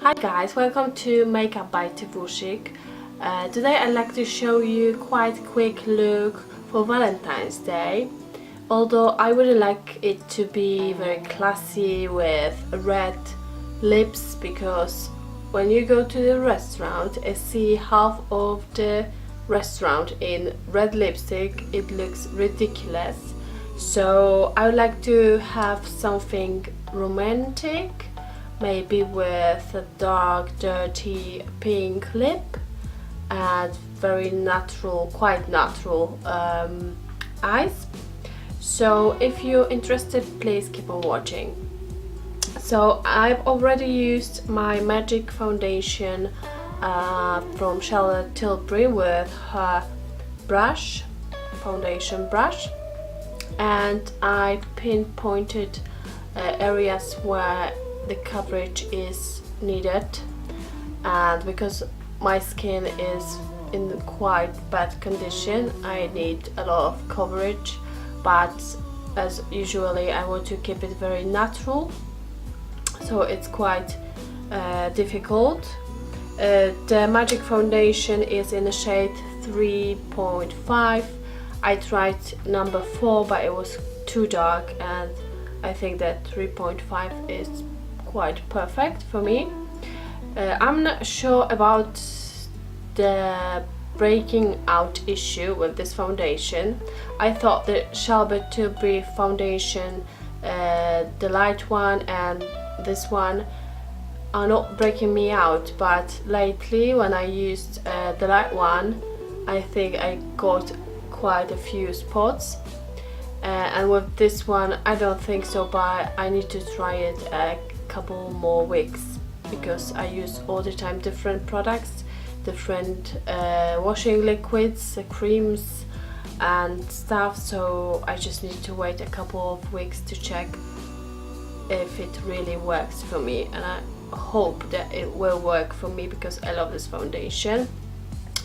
Hi guys, welcome to Makeup by Hauschka. Today I'd like to show you quite quick look for Valentine's Day. Although I would like it to be very classy with red lips, because when you go to the restaurant and see half of the restaurant in red lipstick, it looks ridiculous. So I would like to have something romantic, maybe with a dark, dirty pink lip and very natural, quite natural eyes. So if you're interested, please keep on watching. So I've already used my Magic foundation from Charlotte Tilbury with her brush, foundation brush, and I pinpointed areas where the coverage is needed, and because my skin is in quite bad condition, I need a lot of coverage, but as usually I want to keep it very natural, so it's quite difficult. The Magic foundation is in the shade 3.5. I tried number 4, but it was too dark, and I think that 3.5 is quite perfect for me. I'm not sure about the breaking out issue with this foundation. I thought the Charlotte Tilbury foundation, the light one and this one, are not breaking me out, but lately when I used the light one, I think I got quite a few spots, and with this one I don't think so, but I need to try it a couple more weeks, because I use all the time different products, different washing liquids, creams and stuff, so I just need to wait a couple of weeks to check if it really works for me, and I hope that it will work for me because I love this foundation.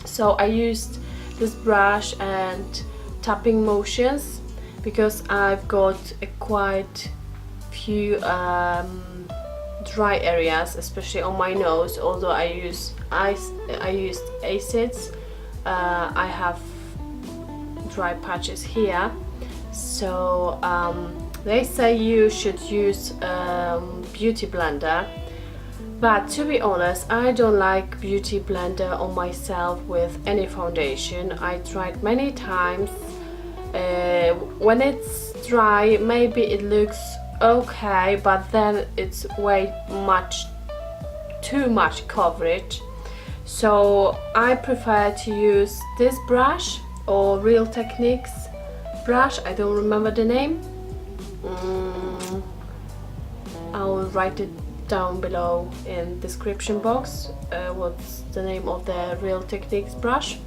So I used this brush and tapping motions because I've got a quite few dry areas, especially on my nose. Although I used acids, I have dry patches here. So they say you should use beauty blender, but to be honest, I don't like beauty blender on myself with any foundation. I tried many times. When it's dry, maybe it looks okay, but then it's way too much coverage. So I prefer to use this brush or Real Techniques brush. I don't remember the name. I'll write it down below in description box what's the name of the Real Techniques brush.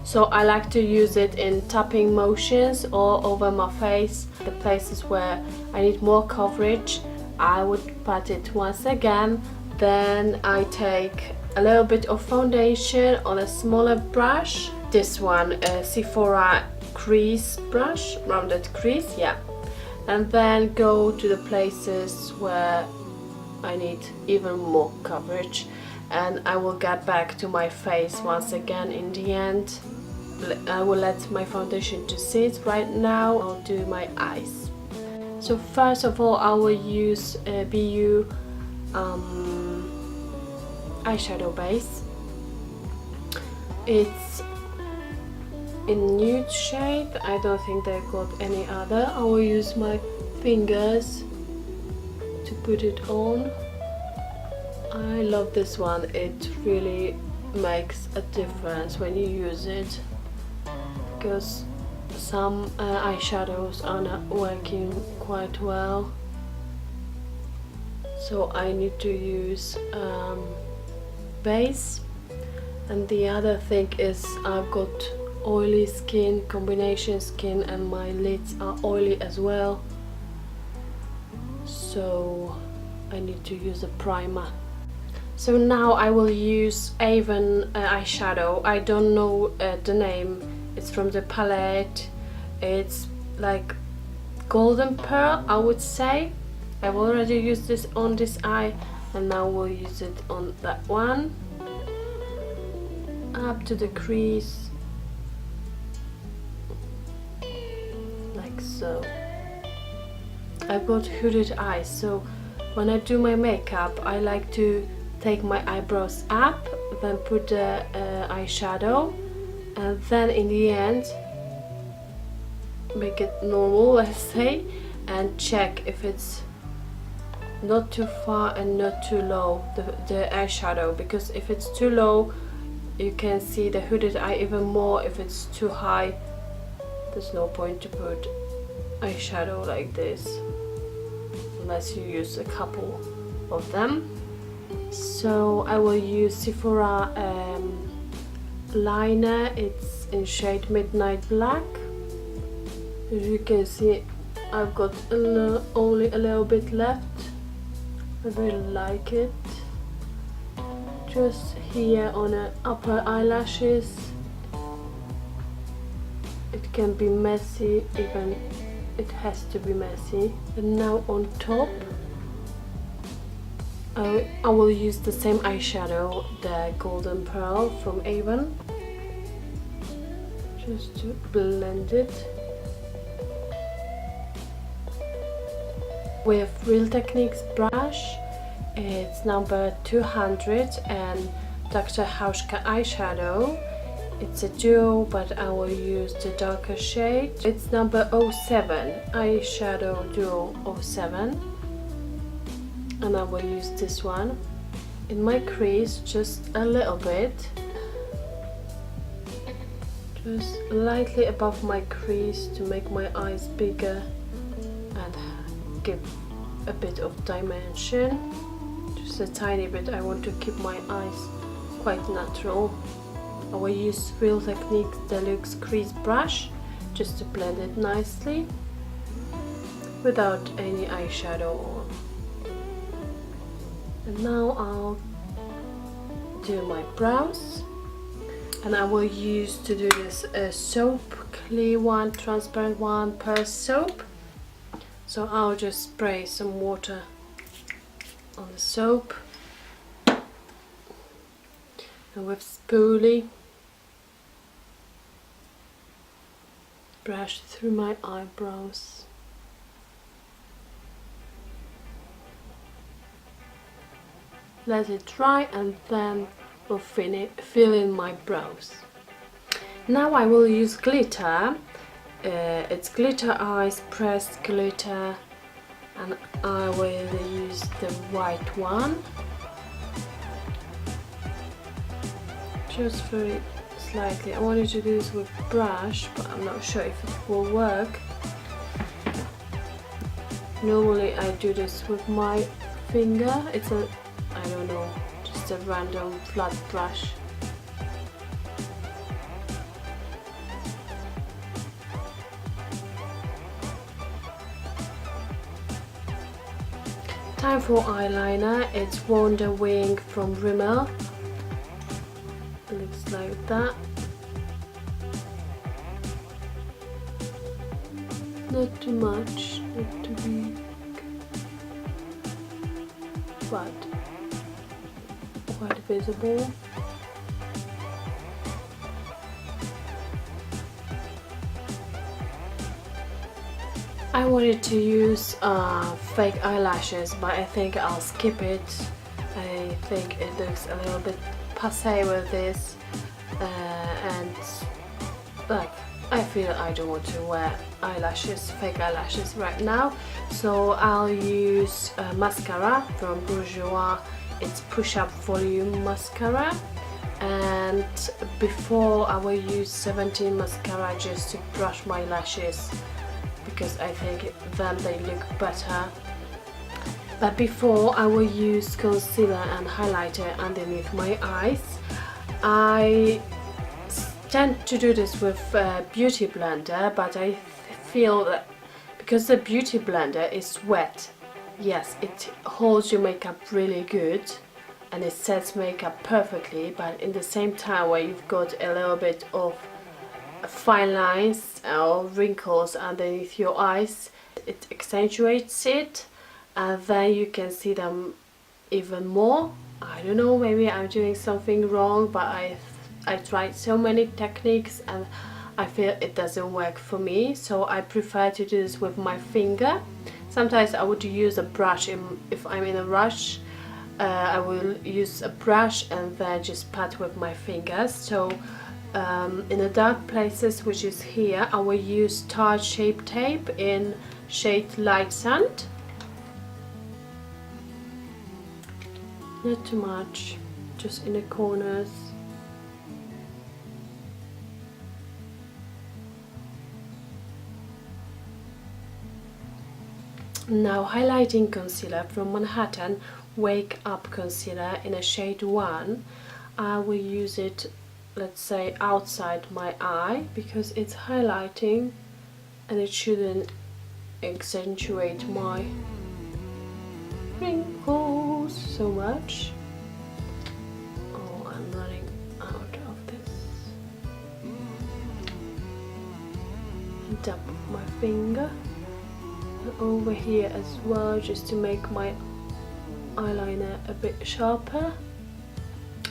So I like to use it in tapping motions all over my face. The places where I need more coverage, I would pat it once again. Then I take a little bit of foundation on a smaller brush. This one, Sephora crease brush, rounded crease, yeah. And then go to the places where I need even more coverage, and I will get back to my face once again in the end. I will let my foundation to sit right now. I'll do my eyes. So first of all, I will use BeYu eyeshadow base. It's in nude shade. I don't think they've got any other. I will use my fingers to put it on. I love this one. It really makes a difference when you use it, because some eyeshadows are not working quite well. So I need to use base. And the other thing is I've got oily skin, combination skin, and my lids are oily as well, so I need to use a primer. So now I will use Avon eyeshadow. I don't know the name. It's from the palette. It's like golden pearl, I would say. I've already used this on this eye and now we'll use it on that one, up to the crease, like so. I've got hooded eyes, so when I do my makeup I like to take my eyebrows up, then put the eyeshadow, and then in the end make it normal, let's say, and check if it's not too far and not too low, the eyeshadow, because if it's too low you can see the hooded eye even more. If it's too high, there's no point to put eyeshadow like this unless you use a couple of them. So I will use Sephora liner. It's in shade Midnight Black. As you can see, I've got only a little bit left. I really like it. Just here on the upper eyelashes. It can be messy, even it has to be messy. And now on top I will use the same eyeshadow, the Golden Pearl from Avon, just to blend it. With Real Techniques brush, it's number 200 and Dr. Hauschka eyeshadow. It's a duo, but I will use the darker shade. It's number 07, eyeshadow duo 07, and I will use this one in my crease, just a little bit, just lightly above my crease to make my eyes bigger and give a bit of dimension, just a tiny bit. I want to keep my eyes quite natural. I will use Real Techniques Deluxe Crease brush just to blend it nicely without any eyeshadow on. And now I'll do my brows, and I will use to do this a soap, clear one, transparent one, Pear soap. So I'll just spray some water on the soap, and with spoolie brush through my eyebrows. Let it dry, and then we'll fill in my brows. Now I will use glitter. It's glitter eyes, pressed glitter, and I will use the white one. Just very slightly. I wanted to do this with brush, but I'm not sure if it will work. Normally I do this with my finger. It's a, I don't know, just a random flat brush. Time for eyeliner. It's Wonder Wing from Rimmel. It looks like that. Not too much, not too big, but quite visible. I wanted to use fake eyelashes, but I think I'll skip it. I think it looks a little bit passé with this, and like, I feel I don't want to wear eyelashes, fake eyelashes right now. So I'll use mascara from Bourjois. It's Push Up Volume Mascara, and before I will use 17 mascara just to brush my lashes, because I think then they look better. But before I will use concealer and highlighter underneath my eyes. I tend to do this with Beauty Blender, but I feel that because the Beauty Blender is wet, yes, it holds your makeup really good and it sets makeup perfectly, but in the same time where you've got a little bit of fine lines or wrinkles underneath your eyes, it accentuates it, and then you can see them even more. I don't know, maybe I'm doing something wrong, but I tried so many techniques and I feel it doesn't work for me, so I prefer to do this with my finger. Sometimes I would use a brush if I'm in a rush. I will use a brush and then just pat with my fingers. So in the dark places, which is here, I will use Tarte Shape Tape in shade Light Sand. Not too much, just in the corners. Now highlighting concealer from Manhattan Wake Up Concealer in a shade 1. I will use it, let's say, outside my eye because it's highlighting and it shouldn't accentuate my wrinkles so much. Oh, I'm running out of this. And tap my finger and over here as well, just to make my eyeliner a bit sharper.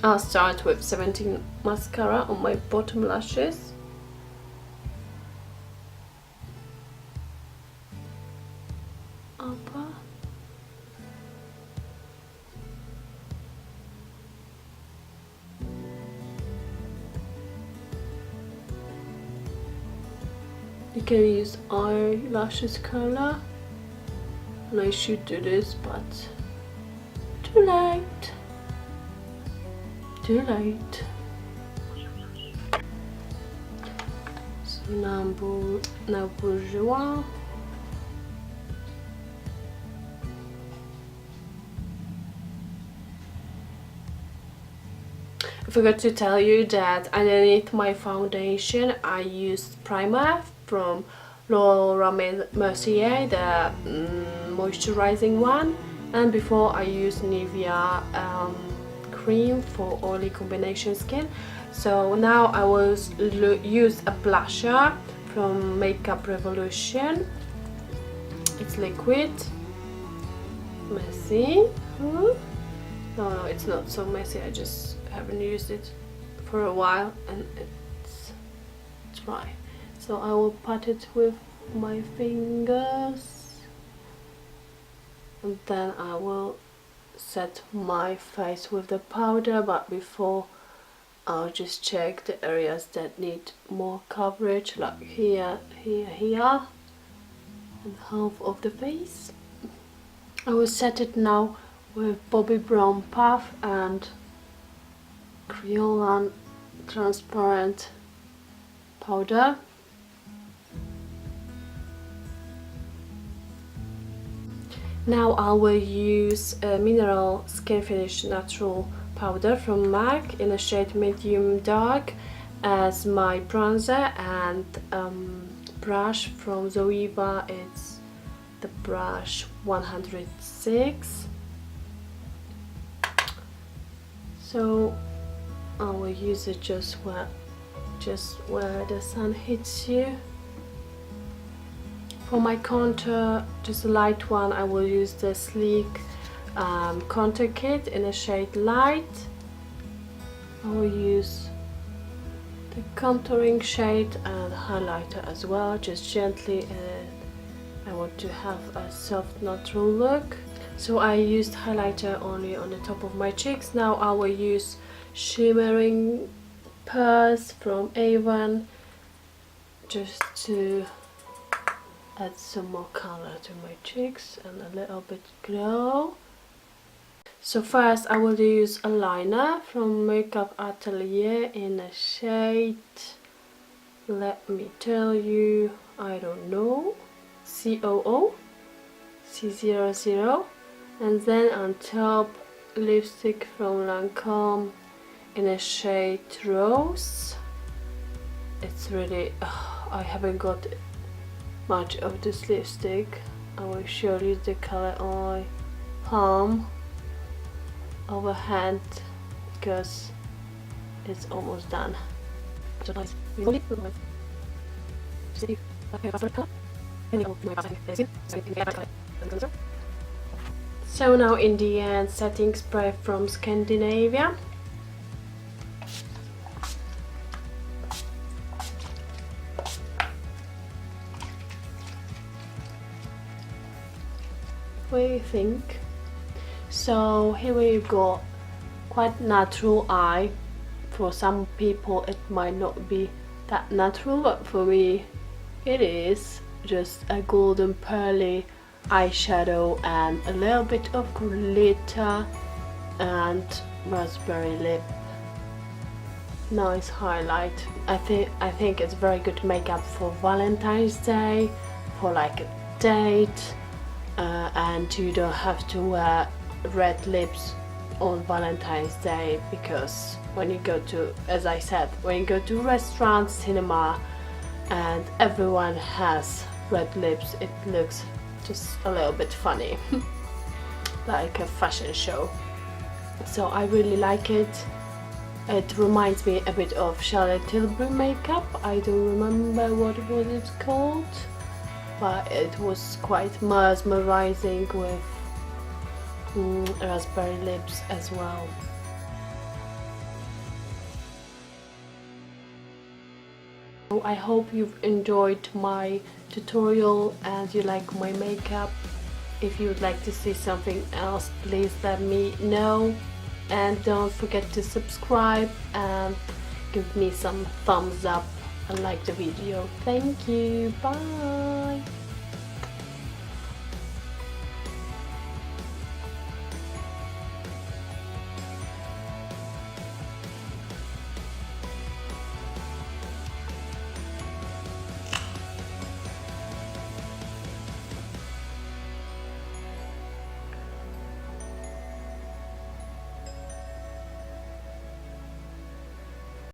I'll start with 17 mascara on my bottom lashes. Upper. You can use eyelashes curler, and I should do this, but too late. Too late. So now Bourjois. I forgot to tell you that underneath my foundation I used primer from Laura Mercier, the moisturizing one, and before I used Nivea cream for oily combination skin. So now I will use a blusher from Makeup Revolution. It's liquid, messy. No, it's not so messy, I just haven't used it for a while and it's dry. So I will pat it with my fingers and then I will set my face with the powder, but before I'll just check the areas that need more coverage, like here, here and half of the face. I will set it now with Bobi Brown Puff and Kryolan transparent powder. Now I will use a Mineral Skin Finish Natural Powder from MAC in a shade Medium Dark as my bronzer, and brush from Zoeva, it's the brush 106. So I will use it just where the sun hits you. For my contour, just a light one, I will use the Sleek contour kit in a shade Light. I will use the contouring shade and highlighter as well, just gently. I want to have a soft natural look. So I used highlighter only on the top of my cheeks. Now I will use Shimmering Pearls from Avon just to add some more color to my cheeks and a little bit glow. So first I will use a liner from Makeup Atelier in a shade, let me tell you, I don't know, COO, C00, and then on top lipstick from Lancome in a shade Rose. It's really, I haven't got much of this lipstick. I will show you the color on my palm over hand because it's almost done. So now in the end, setting spray from Sandinavia. What do you think? So here we go, quite natural eye. For some people it might not be that natural, but for me it is. Just a golden pearly eyeshadow and a little bit of glitter and raspberry lip. Nice highlight. I think it's very good makeup for Valentine's Day, for like a date, and you don't have to wear red lips on Valentine's Day, because when you go to, as I said, when you go to restaurants, cinema, and everyone has red lips, it looks just a little bit funny, like a fashion show. So I really like it. It reminds me a bit of Charlotte Tilbury makeup. I don't remember what was it called, but it was quite mesmerizing with raspberry lips as well. I hope you've enjoyed my tutorial and you like my makeup. If you would like to see something else, please let me know, and don't forget to subscribe and give me some thumbs up and like the video. Thank you, bye!